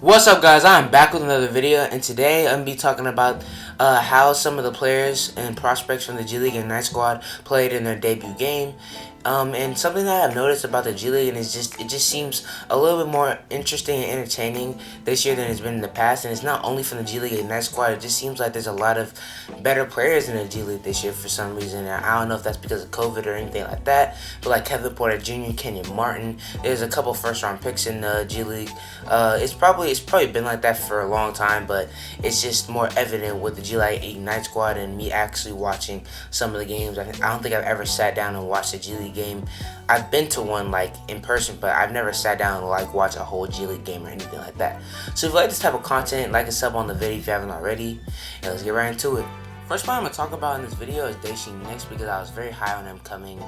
What's up, guys? I'm back with another video, and today I'm going to be talking about how some of the players and prospects from the G League and Night Squad played in their debut game. And something that I've noticed about the G League and it just seems a little bit more interesting and entertaining this year than it's been in the past. And it's not only from the G League and Night Squad. It just seems like there's a lot of better players in the G League this year for some reason. And I don't know if that's because of COVID or anything like that. But like Kevin Porter Jr., Kenyon Martin, there's a couple first-round picks in the G League. It's probably been like that for a long time, but it's just more evident with the G League Night Squad and me actually watching some of the games. I don't think I've ever sat down and watched a G League game. I've been to one like in person, but I've never sat down and like watch a whole G League game or anything like that. So if you like this type of content, like and sub on the video if you haven't already, and let's get right into it. First one I'm going to talk about in this video is Dashien Nix, because I was very high on him coming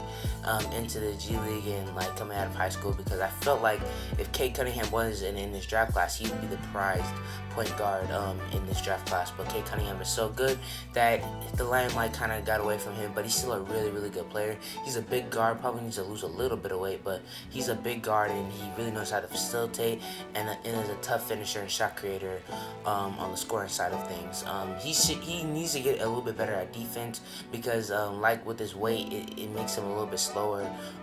into the G League and like coming out of high school, because I felt like if Cade Cunningham was in this draft class, he would be the prized point guard in this draft class. But Cade Cunningham is so good that the limelight kind of got away from him, but he's still a really, really good player. He's a big guard, probably needs to lose a little bit of weight, but he's a big guard and he really knows how to facilitate and is a tough finisher and shot creator on the scoring side of things. He needs to get a little bit better at defense, because like with his weight, it makes him a little bit slower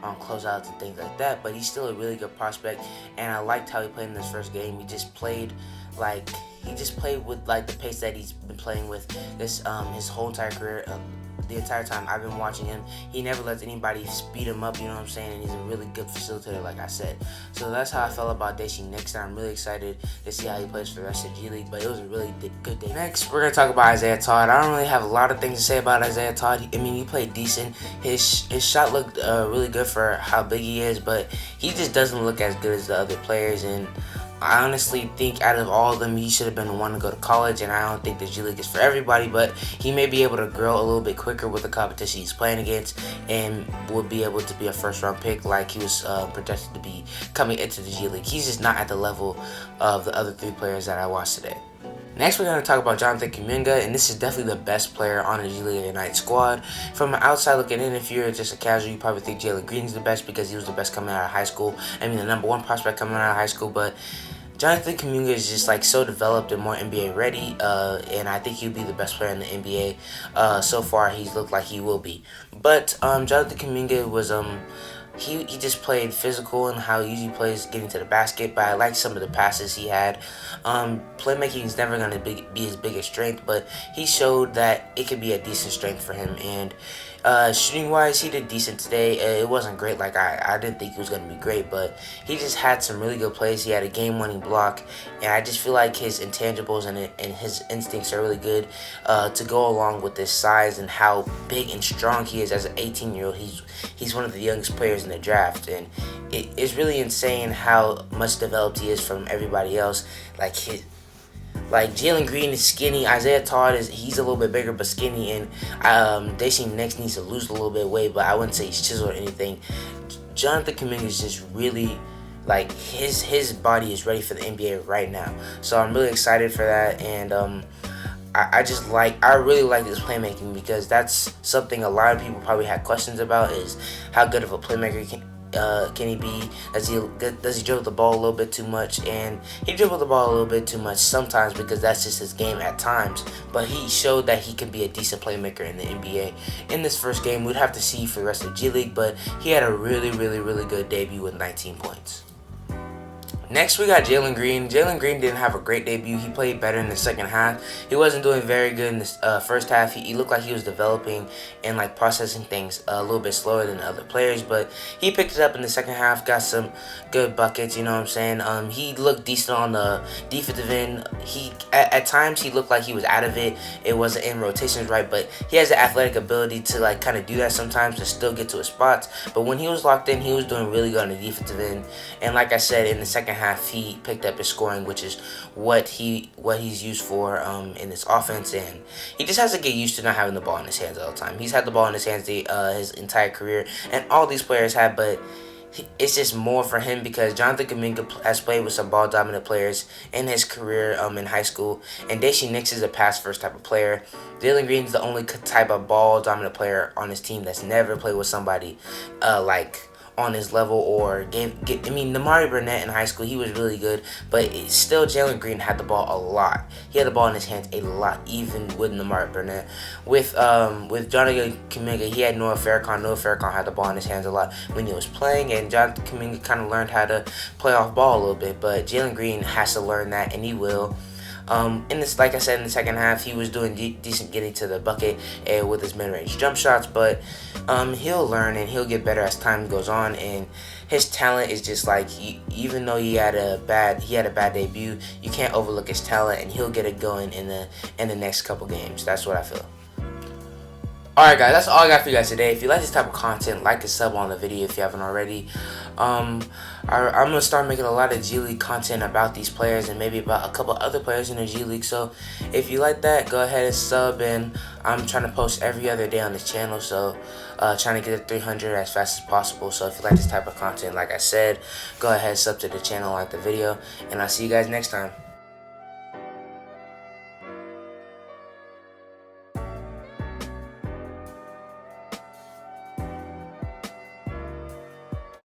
on closeouts and things like that, but he's still a really good prospect, and I liked how he played in this first game. He just played with like the pace that he's been playing with this his whole entire career. The entire time I've been watching him, he never lets anybody speed him up, you know what I'm saying? And he's a really good facilitator, like I said. So that's how I felt about Dashien Nix, and I'm really excited to see how he plays for the rest of the G League, but it was a really good day. Next, we're going to talk about Isaiah Todd. I don't really have a lot of things to say about Isaiah Todd. I mean, he played decent. His shot looked really good for how big he is, but he just doesn't look as good as the other players, and I honestly think out of all of them, he should have been the one to go to college, and I don't think the G League is for everybody, but he may be able to grow a little bit quicker with the competition he's playing against, and will be able to be a first-round pick like he was projected to be coming into the G League. He's just not at the level of the other three players that I watched today. Next, we're going to talk about Jonathan Kuminga, and this is definitely the best player on the G League Ignite squad. From an outside looking in, if you're just a casual, you probably think Jalen Green's the best because he was the best coming out of high school. I mean, the #1 prospect coming out of high school, but Jonathan Kuminga is just like so developed and more NBA ready, and I think he'll be the best player in the NBA. So far, he's looked like he will be. But Jonathan Kuminga was he just played physical and how he usually plays getting to the basket, but I like some of the passes he had. Playmaking is never going to be his biggest strength, but he showed that it could be a decent strength for him. And shooting wise, he did decent today. It wasn't great, like I didn't think it was going to be great, but he just had some really good plays. He had a game-winning block, and I just feel like his intangibles and his instincts are really good to go along with his size and how big and strong he is as an 18-year-old. He's one of the youngest players in the draft, and it's really insane how much developed he is from everybody else. Like Jalen Green is skinny, Isaiah Todd he's a little bit bigger but skinny, and Dashien Nix needs to lose a little bit of weight, but I wouldn't say he's chiseled or anything. Really is just really, like, his body is ready for the NBA right now. So I'm really excited for that, and I really like this playmaking, because that's something a lot of people probably had questions about, is how good of a playmaker can he be? Does he dribble the ball a little bit too much? And he dribbled the ball a little bit too much sometimes, because that's just his game at times. But he showed that he can be a decent playmaker in the NBA. In this first game, we'd have to see for the rest of the G League, but he had a really, really, really good debut with 19 points. Next, we got Jalen Green. Jalen Green didn't have a great debut. He played better in the second half. He wasn't doing very good in the first half. He looked like he was developing and like processing things a little bit slower than the other players, but he picked it up in the second half, got some good buckets, you know what I'm saying? He looked decent on the defensive end. At times, he looked like he was out of it. It wasn't in rotations right, but he has the athletic ability to like kind of do that sometimes to still get to his spots. But when he was locked in, he was doing really good on the defensive end. And like I said, in the second half, he picked up his scoring, which is what he's used for in this offense, and he just has to get used to not having the ball in his hands all the time. He's had the ball in his hands his entire career, and all these players have, but it's just more for him because Jonathan Kuminga has played with some ball-dominant players in his career in high school, and Dashien Nix is a pass-first type of player. Jalen Green is the only type of ball-dominant player on his team that's never played with somebody like on his level or I mean, Namari Burnett in high school, he was really good, but still Jalen Green had the ball a lot. He had the ball in his hands a lot, even with Namari Burnett. With Jonathan Kuminga, he had Noah Farrakhan. Noah Farrakhan had the ball in his hands a lot when he was playing, and Jonathan Kuminga kind of learned how to play off ball a little bit, but Jalen Green has to learn that, and he will. In this, like I said, in the second half, he was doing decent getting to the bucket with his mid-range jump shots, but he'll learn and he'll get better as time goes on. And his talent is just like, even though he had a bad debut, you can't overlook his talent, and he'll get it going in the next couple games. That's what I feel. Alright guys, that's all I got for you guys today. If you like this type of content, like and sub on the video if you haven't already. I'm going to start making a lot of G League content about these players and maybe about a couple other players in the G League. So if you like that, go ahead and sub. And I'm trying to post every other day on this channel, so trying to get to 300 as fast as possible. So if you like this type of content, like I said, go ahead, sub to the channel, like the video, and I'll see you guys next time.